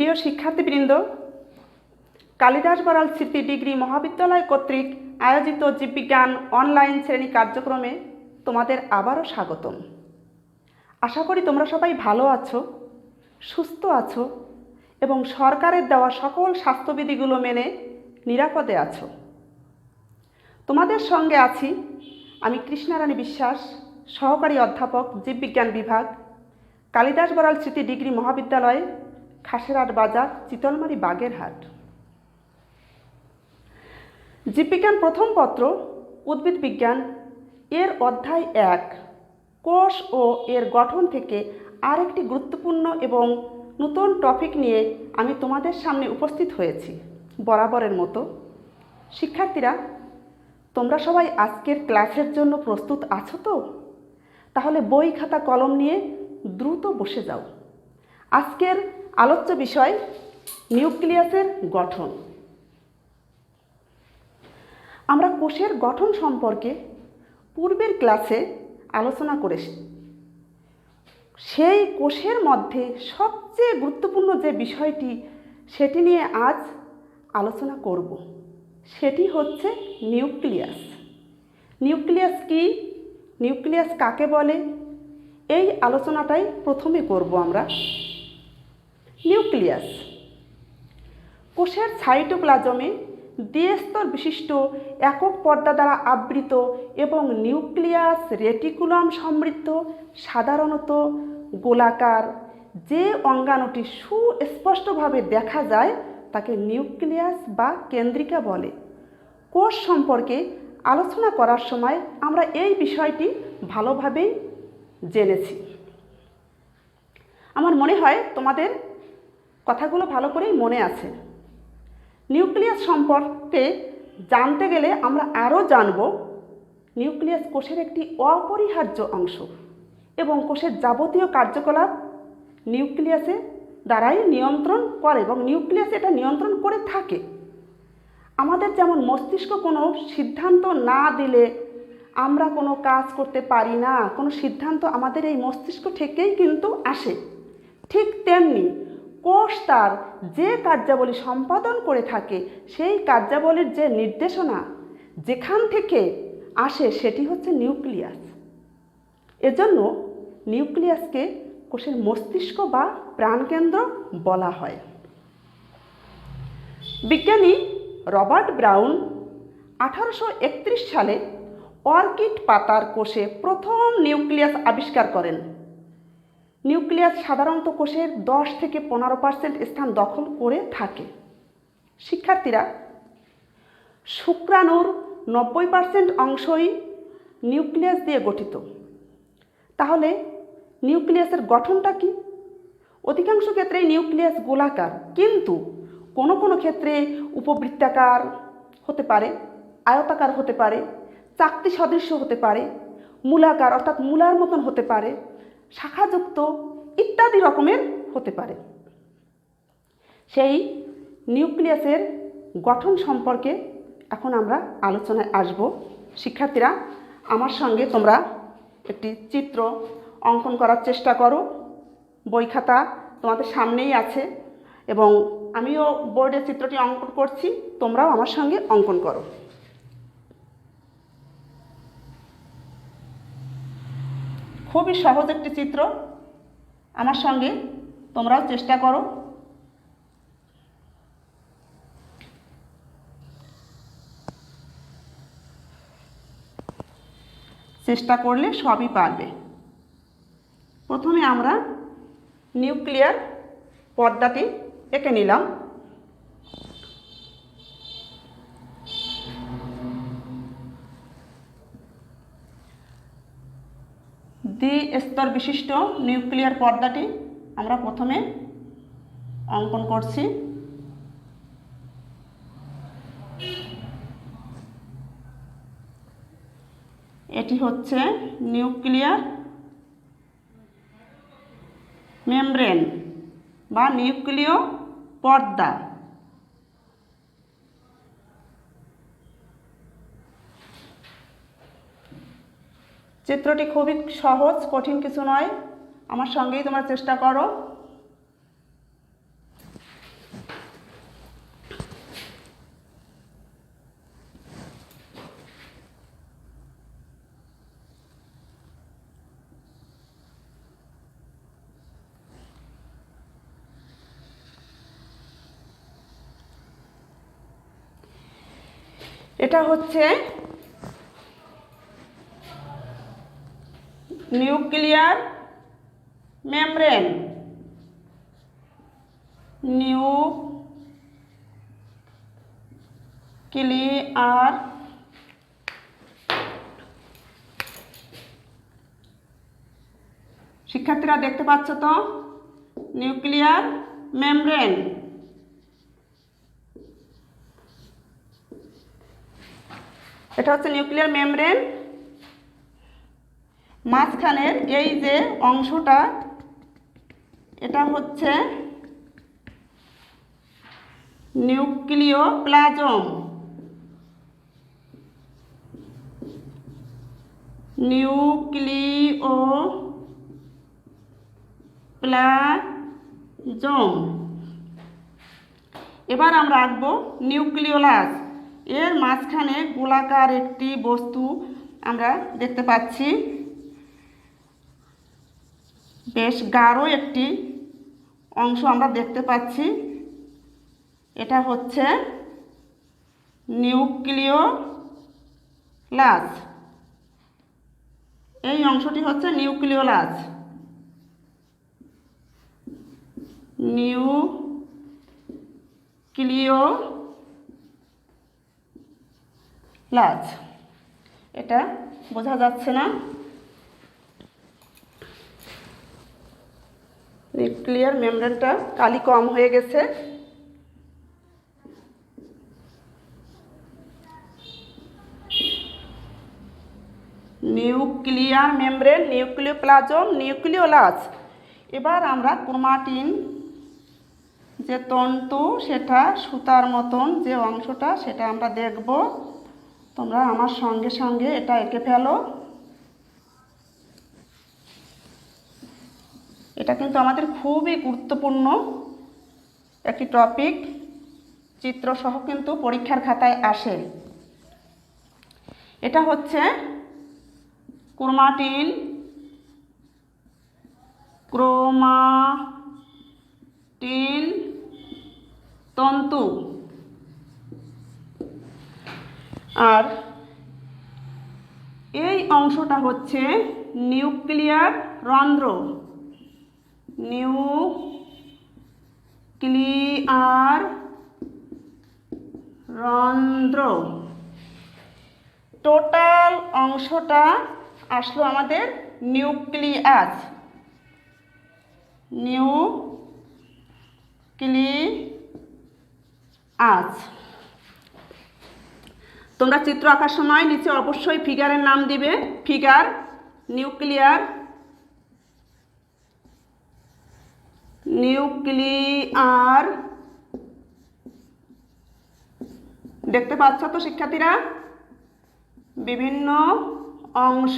প্রিয় শিক্ষার্থীবৃন্দ, কালিদাস বড়াল স্মৃতি ডিগ্রি মহাবিদ্যালয় কর্তৃক আয়োজিত জীববিজ্ঞান অনলাইন শ্রেণী কার্যক্রমে তোমাদের আবারও স্বাগতম। আশা করি তোমরা সবাই ভালো আছো, সুস্থ আছো এবং সরকারের দেওয়া সকল স্বাস্থ্যবিধিগুলো মেনে নিরাপদে আছো। তোমাদের সঙ্গে আছি আমি কৃষ্ণারানী বিশ্বাস, সহকারী অধ্যাপক, জীববিজ্ঞান বিভাগ, কালিদাস বড়াল স্মৃতি ডিগ্রি মহাবিদ্যালয়, খাসেরহাট বাজার, চিতলমারি, বাগেরহাট। জীববিজ্ঞান প্রথম পত্র উদ্ভিদ বিজ্ঞান এর অধ্যায় 1 কোষ ও এর গঠন থেকে আরেকটি গুরুত্বপূর্ণ এবং নতুন টপিক নিয়ে আমি তোমাদের সামনে উপস্থিত হয়েছি। বরাবরের মতো শিক্ষার্থীরা, তোমরা সবাই আজকের ক্লাসের জন্য প্রস্তুত আছো তো? তাহলে বই, খাতা, কলম নিয়ে দ্রুত বসে যাও। আজকের আলোচ্য বিষয় নিউক্লিয়াসের গঠন। আমরা কোষের গঠন সম্পর্কে পূর্বের ক্লাসে আলোচনা করেছি। সেই কোষের মধ্যে সবচেয়ে গুরুত্বপূর্ণ যে বিষয়টি, সেটি নিয়ে আজ আলোচনা করব। সেটি হচ্ছে নিউক্লিয়াস। নিউক্লিয়াস কি? নিউক্লিয়াস কাকে বলে? এই আলোচনাটাই প্রথমে করব আমরা। নিউক্লিয়াস কোষের সাইটোপ্লাজমে দ্বিস্তর বিশিষ্ট একক পর্দা দ্বারা আবৃত এবং নিউক্লিয়াস রেটিকুলাম সমৃদ্ধ, সাধারণত গোলাকার যে অঙ্গাণুটি সুস্পষ্টভাবে দেখা যায় তাকে নিউক্লিয়াস বা কেন্দ্রিকা বলে। কোষ সম্পর্কে আলোচনা করার সময় আমরা এই বিষয়টি ভালোভাবেই জেনেছি। আমার মনে হয় তোমাদের কথাগুলো ভালো করেই মনে আছে। নিউক্লিয়াস সম্পর্কে জানতে গেলে আমরা আরও জানব নিউক্লিয়াস কোষের একটি অপরিহার্য অংশ এবং কোষের যাবতীয় কার্যকলাপ নিউক্লিয়াসের দ্বারাই নিয়ন্ত্রণ করে এবং নিউক্লিয়াস এটা নিয়ন্ত্রণ করে থাকে। আমাদের যেমন মস্তিষ্ক কোনো সিদ্ধান্ত না দিলে আমরা কোনো কাজ করতে পারি না, কোনো সিদ্ধান্ত আমাদের এই মস্তিষ্ক থেকেই কিন্তু আসে, ঠিক তেমনি কোষ তার যে কার্যাবলী সম্পাদন করে থাকে সেই কার্যাবলীর যে নির্দেশনা যেখান থেকে আসে সেটি হচ্ছে নিউক্লিয়াস। এজন্য নিউক্লিয়াসকে কোষের মস্তিষ্ক বা প্রাণকেন্দ্র বলা হয়। বিজ্ঞানী রবার্ট ব্রাউন 1831 সালে অর্কিড পাতার কোষে প্রথম নিউক্লিয়াস আবিষ্কার করেন। নিউক্লিয়াস সাধারণত কোষের 10 থেকে 15% স্থান দখল করে থাকে। শিক্ষার্থীরা, শুক্রাণুর 90% অংশই নিউক্লিয়াস দিয়ে গঠিত। তাহলে নিউক্লিয়াসের গঠনটা কি? অধিকাংশ ক্ষেত্রেই নিউক্লিয়াস গোলাকার, কিন্তু কোনো কোনো ক্ষেত্রে উপবৃত্তাকার হতে পারে, আয়তাকার হতে পারে, চাকতি সদৃশ্য হতে পারে, মূলাকার অর্থাৎ মূলার মতন হতে পারে, শাখাযুক্ত ইত্যাদি রকমের হতে পারে। সেই নিউক্লিয়াসের গঠন সম্পর্কে এখন আমরা আলোচনায় আসব। শিক্ষার্থীরা, আমার সঙ্গে তোমরা একটি চিত্র অঙ্কন করার চেষ্টা করো। বই খাতা তোমাদের সামনেই আছে এবং আমিও বোর্ডে চিত্রটি অঙ্কন করছি, তোমরাও আমার সঙ্গে অঙ্কন করো। খুবই সহজ একটি চিত্র, আমার সঙ্গে তোমরাও চেষ্টা করো। চেষ্টা করলে সবই পারবে। প্রথমে আমরা নিউক্লিয়ার পর্দাটি এঁকে নিলাম। দ্বিস্তর বিশিষ্ট নিউক্লিয়ার পর্দাটি আমরা প্রথমে অঙ্কন করছি। এটি হচ্ছে নিউক্লিয়ার মেমব্রেন বা নিউক্লিয় পর্দা। চিত্রটি খুবই সহজ, কঠিন কিছু নয়, আমার সঙ্গেই তোমরা চেষ্টা করো। এটা হচ্ছে নিউক্লিয়ার মেমব্রেন। নিউক্লিয়ার শিক্ষার্থীরা দেখতে পাচ্ছ তো, নিউক্লিয়ার মেমব্রেন। এটা হচ্ছে নিউক্লিয়ার মেমব্রেন। মাঝখানের এই যে অংশটা, এটা হচ্ছে নিউক্লিওপ্লাজম। নিউক্লিওপ্লাজম। এবার আমরা আঁকবো নিউক্লিওলাস। এর মাঝখানে গোলাকার একটি বস্তু আমরা দেখতে পাচ্ছি, বেশ গাঢ় একটি অংশ আমরা দেখতে পাচ্ছি। এটা হচ্ছে নিউক্লিওলাস। এই অংশটি হচ্ছে নিউক্লিওলাস। নিউক্লিওলাস, এটা বোঝা যাচ্ছে না। নিউক্লিয়ার মেমব্রেনটা কালি কম হয়ে গেছে। Nuclear membrane, nucleoplasm, nucleolus. এবার আমরা ক্রোমাটিন যে তন্তু, সেটা সুতার মতন যে অংশটা, সেটা আমরা দেখব। তোমরা আমার সঙ্গে সঙ্গে এটা এঁকে ফেলো। এটা কিন্তু আমাদের খুবই গুরুত্বপূর্ণ একটি টপিক, চিত্রসহ কিন্তু পরীক্ষার খাতায় আসে। এটা হচ্ছে ক্রোমাটিন, ক্রোমাটিন তন্তু। আর এই অংশটা হচ্ছে নিউক্লিয়ার রন্ধ্র। নিউক্লিয়ার রন্ধ্র। টোটাল অংশটা আসলো আমাদের নিউক্লিয়াস। নিউক্লিয়াস। তোমরা চিত্র আঁকার সময় নিচে অবশ্যই ফিগারের নাম দিবে। Figure, nuclear, nuclear. দেখতে পাচ্ছ তো শিক্ষার্থীরা? বিভিন্ন অংশ।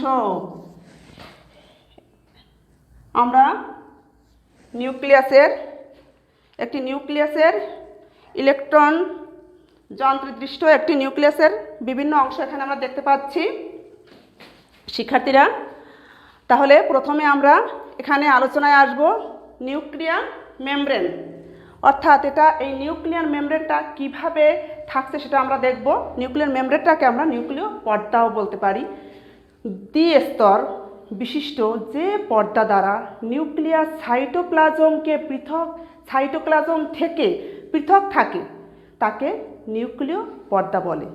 আমরা নিউক্লিয়াসের ইলেকট্রন যন্ত্রদৃষ্ট একটি নিউক্লিয়াসের বিভিন্ন অংশ এখানে আমরা দেখতে পাচ্ছি শিক্ষার্থীরা। তাহলে প্রথমে আমরা এখানে আলোচনায় আসব নিউক্লিয়ার মেমব্রেন, অর্থাৎ এই নিউক্লিয়ার মেমব্রেনটা কিভাবে থাকছে সেটা আমরা দেখব। নিউক্লিয়ার মেমব্রেনটাকে আমরা নিউক্লিয় পর্দাও বলতে পারি। দ্বিস্তর বিশিষ্ট যে পর্দা দ্বারা নিউক্লিয়াস সাইটোপ্লাজম থেকে পৃথক থাকে তাকে নিউক্লিয় পর্দা বলে।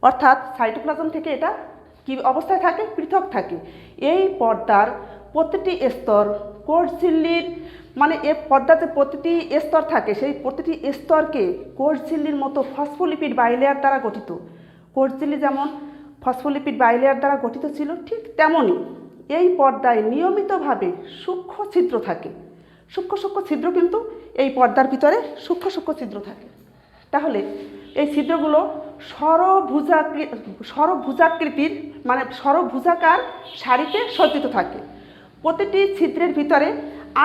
অর্থাৎ সাইটোপ্লাজম থেকে এটা কি অবস্থায় থাকে? পৃথক থাকে। এই পর্দার প্রতিটি স্তর কোষ ঝিল্লির, মানে এই পর্দাতে প্রতিটি স্তর থাকে, সেই প্রতিটি স্তরকে কোষ ঝিল্লির মতো ফসফোলিপিড বাইলেয়ার দ্বারা গঠিত। কোষ ঝিল্লি যেমন ফসফোলিপিড বাইলেয়ার দ্বারা গঠিত ছিল, ঠিক তেমনই এই পর্দায় নিয়মিতভাবে সূক্ষ্ম ছিদ্র থাকে। সূক্ষ্ম ছিদ্র কিন্তু এই পর্দার ভিতরে সূক্ষ্ম ছিদ্র থাকে। তাহলে এই ছিদ্রগুলো সরভুজাকৃতির, মানে সরভুজাকার সারিতে সজ্জিত থাকে। প্রতিটি ছিদ্রের ভিতরে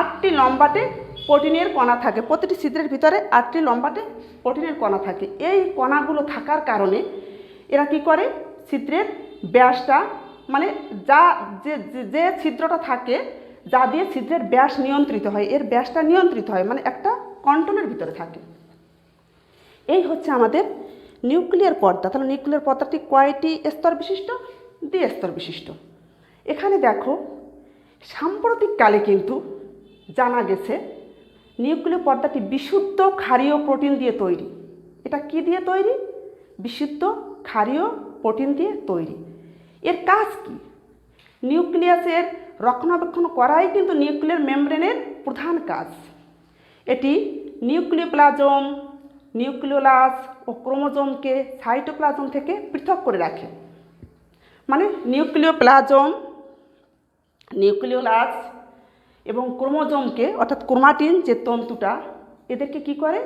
8টি লম্বাটে প্রোটিনের কণা থাকে। প্রতিটি ছিদ্রের ভিতরে 8টি লম্বাটে প্রোটিনের কণা থাকে। এই কণাগুলো থাকার কারণে এরা কি করে? ছিদ্রের ব্যাসটা, মানে যে ছিদ্রটা থাকে, যা দিয়ে ছিদ্রের ব্যাস নিয়ন্ত্রিত হয়, এর ব্যাসটা নিয়ন্ত্রিত হয়, মানে একটা কন্ট্রোলের ভিতরে থাকে। এই হচ্ছে আমাদের নিউক্লিয়ার পর্দা, তাহলে নিউক্লিয়ার পর্দাটি কয়টি স্তর বিশিষ্ট? 2 স্তর বিশিষ্ট। এখানে দেখো সাম্প্রতিককালে কিন্তু জানা গেছে নিউক্লিয়ার পর্দাটি বিশুদ্ধ ক্ষারীয় প্রোটিন দিয়ে তৈরি। এটা কি দিয়ে তৈরি? বিশুদ্ধ ক্ষারীয় প্রোটিন দিয়ে তৈরি। এর কাজ কি? নিউক্লিয়াসের রক্ষণাবেক্ষণ করাই কিন্তু নিউক্লিয়ার মেমব্রেনের প্রধান কাজ। এটি নিউক্লিওপ্লাজম, নিউক্লিওলাস ও ক্রোমোজোমকে সাইটোপ্লাজম থেকে পৃথক করে রাখে। মানে নিউক্লিওপ্লাজম, নিউক্লিওলাস এবং ক্রোমোজোমকে, অর্থাৎ ক্রোমাটিন যে তন্তুটা, এদেরকে কি করে?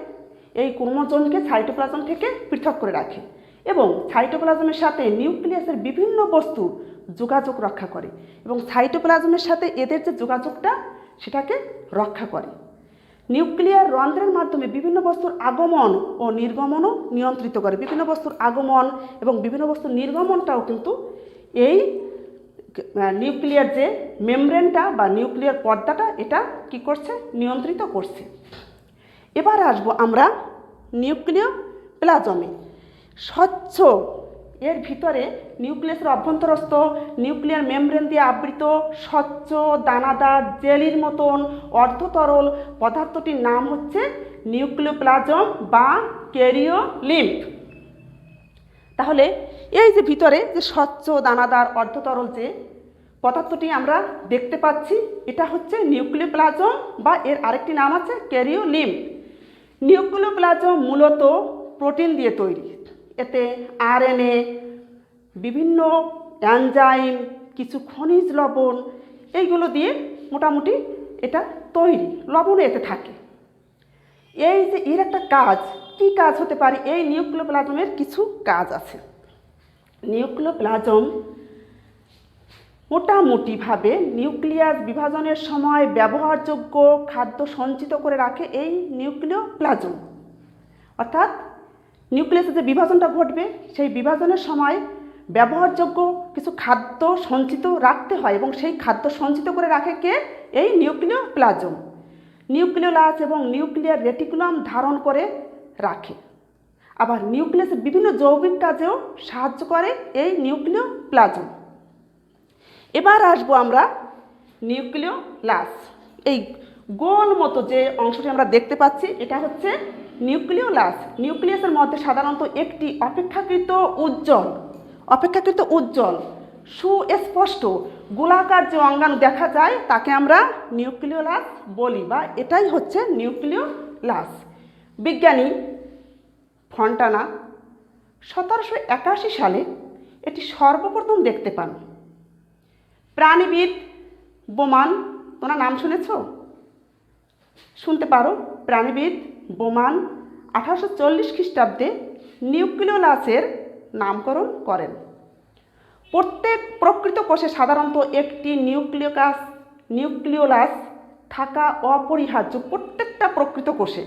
এই ক্রোমোজোমকে সাইটোপ্লাজম থেকে পৃথক করে রাখে এবং সাইটোপ্লাজমের সাথে নিউক্লিয়াসের বিভিন্ন বস্তুর যোগাযোগ রক্ষা করে এবং সাইটোপ্লাজমের সাথে এদের যে যোগাযোগটা সেটাকে রক্ষা করে। নিউক্লিয়ার রন্ধ্রের মাধ্যমে বিভিন্ন বস্তুর আগমন ও নির্গমনও নিয়ন্ত্রিত করে। বিভিন্ন বস্তুর আগমন এবং বিভিন্ন বস্তুর নির্গমনটাও কিন্তু এই নিউক্লিয়ার যে মেমব্রেনটা বা নিউক্লিয়ার পর্দাটা এটা কি করছে? নিয়ন্ত্রিত করছে। এবার আসবো আমরা নিউক্লিওপ্লাজমে। স্বচ্ছ, এর ভিতরে নিউক্লিয়াসের অভ্যন্তরস্থ নিউক্লিয়ার মেমব্রেন দিয়ে আবৃত স্বচ্ছ দানাদার জেলির মতন অর্ধতরল পদার্থটির নাম হচ্ছে নিউক্লিওপ্লাজম বা ক্যারিওলিম্ফ। তাহলে এই যে ভিতরে যে স্বচ্ছ দানাদার অর্ধতরল যে পদার্থটি আমরা দেখতে পাচ্ছি, এটা হচ্ছে নিউক্লিওপ্লাজম বা এর আরেকটি নাম আছে ক্যারিওলিম্ফ। নিউক্লিওপ্লাজম মূলত প্রোটিন দিয়ে তৈরি। এতে আরএনএ, বিভিন্ন এনজাইম, কিছু খনিজ লবণ, এইগুলো দিয়ে মোটামুটি এটা তৈরি। লবণও এতে থাকে। এই যে এর একটা কাজ, কি কাজ হতে পারে? এই নিউক্লিওপ্লাজমের কিছু কাজ আছে। নিউক্লিওপ্লাজম মোটামুটিভাবে নিউক্লিয়াস বিভাজনের সময় ব্যবহারযোগ্য খাদ্য সঞ্চিত করে রাখে এই নিউক্লিওপ্লাজম। অর্থাৎ নিউক্লিয়াসে যে বিভাজনটা ঘটবে সেই বিভাজনের সময় ব্যবহারযোগ্য কিছু খাদ্য সঞ্চিত রাখতে হয় এবং সেই খাদ্য সঞ্চিত করে রাখে কে? এই নিউক্লিওপ্লাজম। নিউক্লিওলাস এবং নিউক্লিয়ার রেটিকুলাম ধারণ করে রাখে। আবার নিউক্লিয়াসের বিভিন্ন যৌগিক কাজেও সাহায্য করে এই নিউক্লিওপ্লাজম। এবার আসবো আমরা নিউক্লিওলাস। এই গোল মতো যে অংশটি আমরা দেখতে পাচ্ছি এটা হচ্ছে নিউক্লিওলাস। নিউক্লিয়াসের মধ্যে সাধারণত একটি অপেক্ষাকৃত উজ্জ্বল সুস্পষ্ট গোলাকার যে অঙ্গাণু দেখা যায় তাকে আমরা নিউক্লিওলাস বলি, বা এটাই হচ্ছে নিউক্লিওলাস। বিজ্ঞানী ফন্টানা 1781 সালে এটি সর্বপ্রথম দেখতে পান। প্রাণীবিদ বোমান, তোমরা নাম শুনেছ? শুনতে পারো। প্রাণীবিদ বোমান 1840 খ্রিস্টাব্দে নিউক্লিওলাসের নামকরণ করেন। প্রত্যেক প্রকৃত কোষে সাধারণত একটি নিউক্লিওলাস থাকা অপরিহার্য। প্রত্যেকটা প্রকৃত কোষে,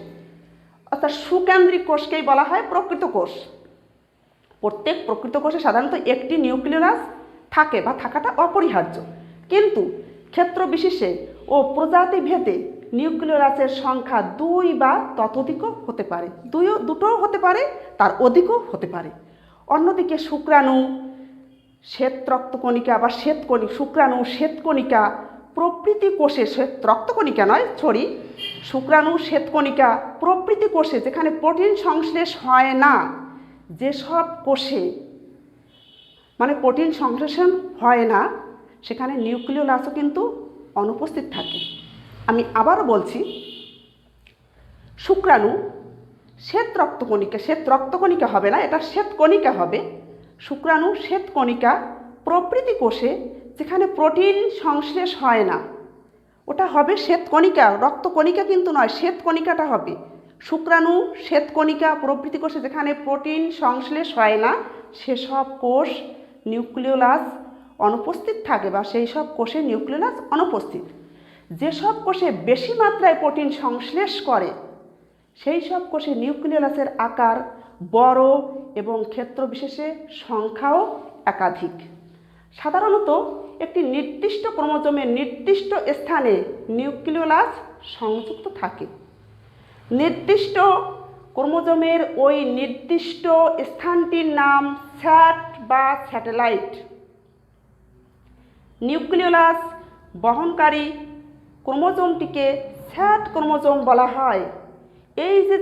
অর্থাৎ সুকেন্দ্রিক কোষকেই বলা হয় প্রকৃত কোষ। প্রত্যেক প্রকৃত কোষে সাধারণত একটি নিউক্লিওলাস থাকে বা থাকাটা অপরিহার্য। কিন্তু ক্ষেত্র বিশেষে ও প্রজাতি ভেদে নিউক্লিওলাসের সংখ্যা 2 বা ততোধিকও হতে পারে। দুটোও হতে পারে, তার অধিকও হতে পারে। অন্যদিকে শুক্রাণু, শ্বেত-রক্তকণিকা বা শুক্রাণু, শ্বেতকণিকা প্রভৃতি কোষে, রক্তকণিকা নয়, শুক্রাণু, শ্বেতকণিকা প্রভৃতি কোষে যেখানে প্রোটিন সংশ্লেষ হয় না, যেসব কোষে মানে প্রোটিন সংশ্লেষণ হয় না সেখানে নিউক্লিওলাসও কিন্তু অনুপস্থিত থাকে। আমি আবারও বলছি, শুক্রাণু, শ্বেত-রক্তকণিকা হবে না, এটা শ্বেতকণিকা হবে। শুক্রাণু, শ্বেতকণিকা প্রভৃতি কোষে যেখানে প্রোটিন সংশ্লেষ হয় না ওটা হবে শ্বেতকণিকা, রক্তকণিকা কিন্তু নয়, শ্বেতকণিকাটা হবে। শুক্রাণু, শ্বেতকণিকা প্রভৃতি কোষে যেখানে প্রোটিন সংশ্লেষ হয় না সেসব কোষ নিউক্লিওলাস অনুপস্থিত থাকে বা সেই সব কোষে নিউক্লিওলাস অনুপস্থিত। যেসব কোষে বেশি মাত্রায় প্রোটিন সংশ্লেষ করে সেই সব কোষে নিউক্লিওলাসের আকার বড় এবং ক্ষেত্র বিশেষে সংখ্যাও একাধিক। সাধারণত একটি নির্দিষ্ট ক্রোমোজোমের নির্দিষ্ট স্থানে নিউক্লিওলাস সংযুক্ত থাকে। নির্দিষ্ট ক্রোমোজোমের ওই নির্দিষ্ট স্থানটির নাম স্যাট বা স্যাটেলাইট। নিউক্লিওলাস বহনকারী ক্রোমোজোমটিকে স্যাট ক্রোমোজোম বলা হয়। এই যে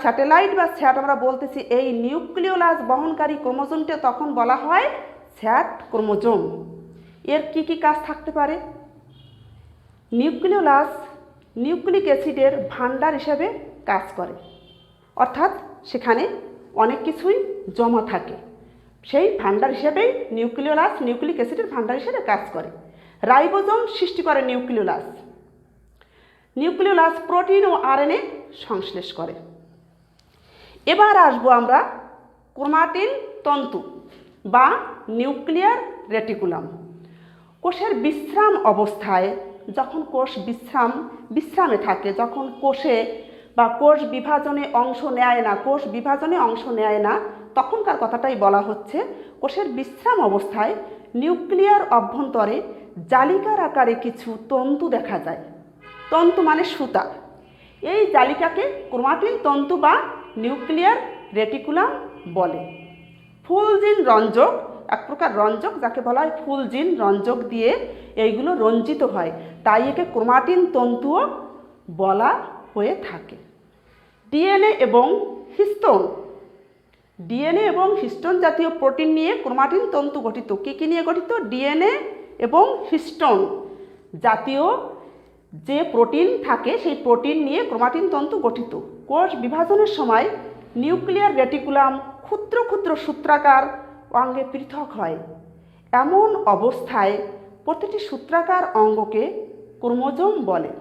স্যাটেলাইট বা স্যাট আমরা বলতেছি, এই নিউক্লিওলাস বহনকারী ক্রোমোজোমটা তখন বলা হয় স্যাট ক্রোমোজোম। এর কি কি কাজ থাকতে পারে? নিউক্লিওলাস নিউক্লিক অ্যাসিডের ভাণ্ডার হিসেবে কাজ করে, অর্থাৎ সেখানে অনেক কিছুই জমা থাকে, সেই ভাণ্ডার হিসেবেই নিউক্লিওলাস নিউক্লিক অ্যাসিডের ভাণ্ডার হিসেবে কাজ করে। রাইবোজোম সৃষ্টি করে নিউক্লিওলাস। নিউক্লিওলাস প্রোটিন ও আরএনএ সংশ্লেষ করে। এবার আসবো আমরা ক্রোমাটিন তন্তু বা নিউক্লিয়ার রেটিকুলাম। কোষের বিশ্রাম অবস্থায়, যখন কোষ বিশ্রামে থাকে, যখন কোষে বা কোষ বিভাজনে অংশ নেয় না, তখনকার কথাটাই বলা হচ্ছে। কোষের বিশ্রাম অবস্থায় নিউক্লিয়ার অভ্যন্তরে জালিকার আকারে কিছু তন্তু দেখা যায়। তন্তু মানে সুতা। এই জালিকাকে ক্রোমাটিন তন্তু বা নিউক্লিয়ার রেটিকুলাম বলে। ফুলজিন রঞ্জক, এক প্রকার রঞ্জক যাকে বলা হয় ফুলজিন রঞ্জক দিয়ে এইগুলো রঞ্জিত হয়, তাই একে ক্রোমাটিন তন্তুও বলা হয়ে থাকে। ডিএনএ এবং হিস্টোন জাতীয় প্রোটিন নিয়ে ক্রোমাটিন তন্তু গঠিত। কী নিয়ে গঠিত? ডিএনএ এবং হিস্টোন জাতীয় যে প্রোটিন থাকে, সেই প্রোটিন নিয়ে ক্রোমাটিন তন্তু গঠিত। কোষ বিভাজনের সময় নিউক্লিয়ার রেটিকুলাম ক্ষুদ্র ক্ষুদ্র সূত্রাকার অঙ্গে পৃথক হয়। এমন অবস্থায় প্রতিটি সূত্রাকার অঙ্গকে ক্রোমোজোম বলে।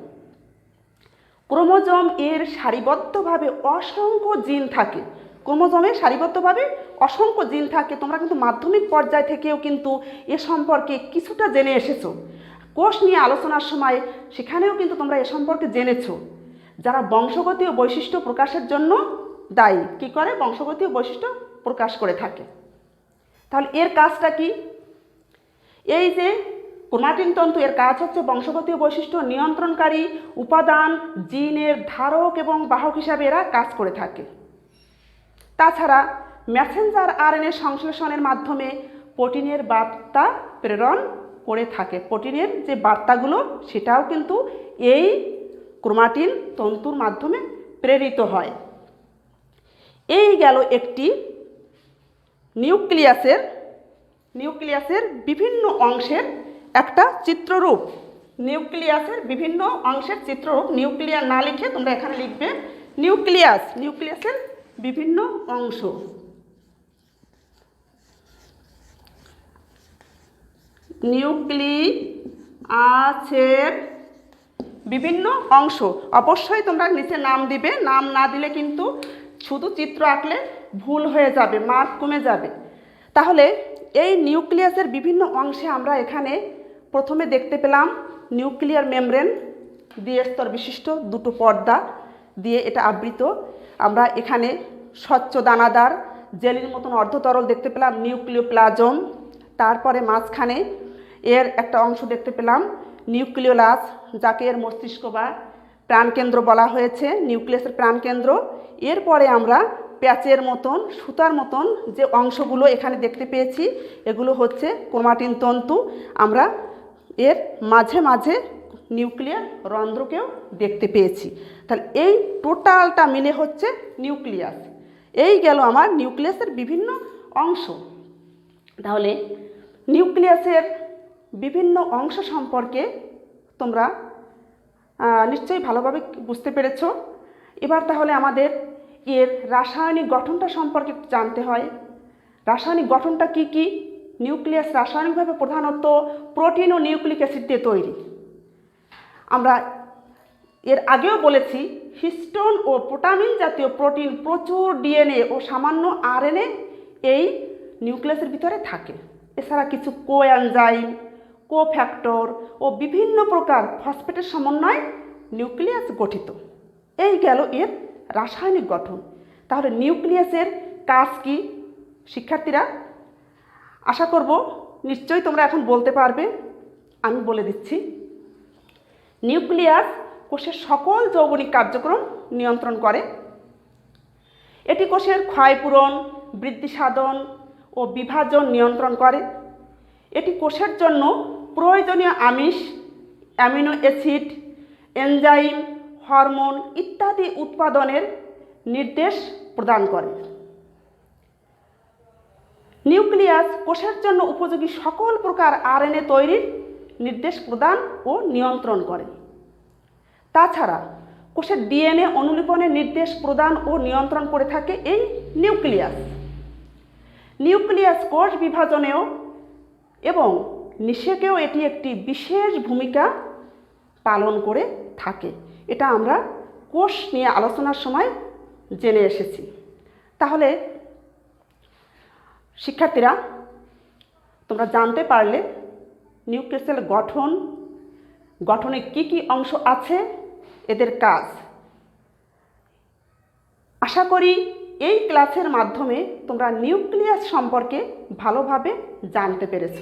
ক্রোমোজোম এর সারিবদ্ধভাবে অসংখ্য জিন থাকে। ক্রোমোজোমে সারিবদ্ধভাবে অসংখ্য জিন থাকে। তোমরা কিন্তু মাধ্যমিক পর্যায় থেকেও কিন্তু এ সম্পর্কে কিছুটা জেনে এসেছো। কোষ নিয়ে আলোচনার সময় সেখানেও কিন্তু তোমরা এ সম্পর্কে জেনেছো। যারা বংশগতীয় বৈশিষ্ট্য প্রকাশের জন্য দায়ী, কী করে? বংশগতীয় বৈশিষ্ট্য প্রকাশ করে থাকে। তাহলে এর কাজটা কি? এই যে ক্রোমাটিন তন্তু, এর কাজ হচ্ছে বংশগতীয় বৈশিষ্ট্য নিয়ন্ত্রণকারী উপাদান, জিনের ধারক এবং বাহক হিসাবে এরা কাজ করে থাকে। তাছাড়া মেসেঞ্জার আরএনএ সংশ্লেষণের মাধ্যমে প্রোটিনের বার্তা প্রেরণ করে থাকে। প্রোটিনের যে বার্তাগুলো সেটাও কিন্তু এই ক্রোমাটিন তন্তুর মাধ্যমে প্রেরিত হয়। এই গেল একটি নিউক্লিয়াসের বিভিন্ন অংশের একটা চিত্ররূপ। নিউক্লিয়াসের বিভিন্ন অংশের চিত্ররূপ। নিউক্লিয়ার না লিখে তোমরা এখানে লিখবে নিউক্লিয়াসের বিভিন্ন অংশ। নিউক্লিয়াসের বিভিন্ন অংশ। অবশ্যই তোমরা নিচে নাম দিবে, নাম না দিলে কিন্তু শুধু চিত্র আঁকলে ভুল হয়ে যাবে, মার্ক কমে যাবে। তাহলে এই নিউক্লিয়াসের বিভিন্ন অংশে আমরা এখানে প্রথমে দেখতে পেলাম নিউক্লিয়ার মেমব্রেন, দ্বিস্তর বিশিষ্ট দুটো পর্দা দিয়ে এটা আবৃত। আমরা এখানে স্বচ্ছ দানাদার জেলির মতন অর্ধতরল দেখতে পেলাম নিউক্লিওপ্লাজম। তারপরে মাঝখানে এর একটা অংশ দেখতে পেলাম নিউক্লিওলাস, যাকে এর মস্তিষ্ক বা প্রাণকেন্দ্র বলা হয়েছে, নিউক্লিয়াসের প্রাণকেন্দ্র। এরপরে আমরা প্যাচের মতন, সুতার মতন যে অংশগুলো এখানে দেখতে পেয়েছি, এগুলো হচ্ছে ক্রোমাটিন তন্তু। আমরা এর মাঝে মাঝে নিউক্লিয়ার রন্ধ্রকেও দেখতে পেয়েছি। তাহলে এই টোটালটা মিলে হচ্ছে নিউক্লিয়াস। এই গেল আমার নিউক্লিয়াসের বিভিন্ন অংশ। তাহলে নিউক্লিয়াসের বিভিন্ন অংশ সম্পর্কে তোমরা নিশ্চয়ই ভালোভাবে বুঝতে পেরেছ। এবার তাহলে আমাদের এর রাসায়নিক গঠনটা সম্পর্কে জানতে হয়। রাসায়নিক গঠনটা কি কি? নিউক্লিয়াস রাসায়নিকভাবে প্রধানত প্রোটিন ও নিউক্লিক অ্যাসিড দিয়ে তৈরি। আমরা এর আগেও বলেছি হিস্টোন ও পোটামিন জাতীয় প্রোটিন, প্রচুর ডিএনএ ও সামান্য আরএনএ এই নিউক্লিয়াসের ভিতরে থাকে। এছাড়া কিছু কোএনজাইম, কোফ্যাক্টর ও বিভিন্ন প্রকার ফসফেটের সমন্বয়ে নিউক্লিয়াস গঠিত। এই গেল এর রাসায়নিক গঠন। তাহলে নিউক্লিয়াসের কাজ কি? শিক্ষার্থীরা আশা করব নিশ্চয়ই তোমরা এখন বলতে পারবে। আমি বলে দিচ্ছি। নিউক্লিয়াস কোষের সকল যৌগনিক কার্যক্রম নিয়ন্ত্রণ করে। এটি কোষের ক্ষয়পূরণ, বৃদ্ধি সাধন ও বিভাজন নিয়ন্ত্রণ করে। এটি কোষের জন্য প্রয়োজনীয় আমিষ, অ্যামিনো অ্যাসিড, এনজাইম, হরমোন ইত্যাদি উৎপাদনের নির্দেশ প্রদান করে। নিউক্লিয়াস কোষের জন্য উপযোগী সকল প্রকার আরএনএ তৈরির নির্দেশ প্রদান ও নিয়ন্ত্রণ করে। তাছাড়া কোষের ডিএনএ অনুলিপনের নির্দেশ প্রদান ও নিয়ন্ত্রণ করে থাকে এই নিউক্লিয়াস। নিউক্লিয়াস কোষ বিভাজনেও এবং নিষেকেও এটি একটি বিশেষ ভূমিকা পালন করে থাকে। এটা আমরা কোষ নিয়ে আলোচনার সময় জেনে এসেছি। তাহলে শিক্ষার্থীরা, তোমরা জানতে পারলে নিউক্লিয়াসের গঠনে কি কি অংশ আছে, এদের কাজ। আশা করি এই ক্লাসের মাধ্যমে তোমরা নিউক্লিয়াস সম্পর্কে ভালোভাবে জানতে পেরেছ।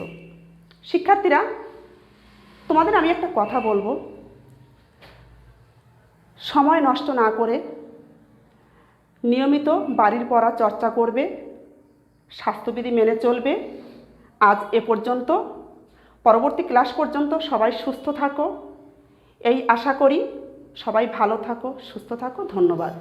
শিক্ষার্থীরা, তোমাদের আমি একটা কথা বলবো, সময় নষ্ট না করে নিয়মিত বাড়ির পড়া চর্চা করবে, স্বাস্থ্যবিধি মেনে চলবে। আজ এ পর্যন্ত। পরবর্তী ক্লাস পর্যন্ত সবাই সুস্থ থাকো, এই আশা করি। সবাই ভালো থাকো, সুস্থ থাকো। ধন্যবাদ।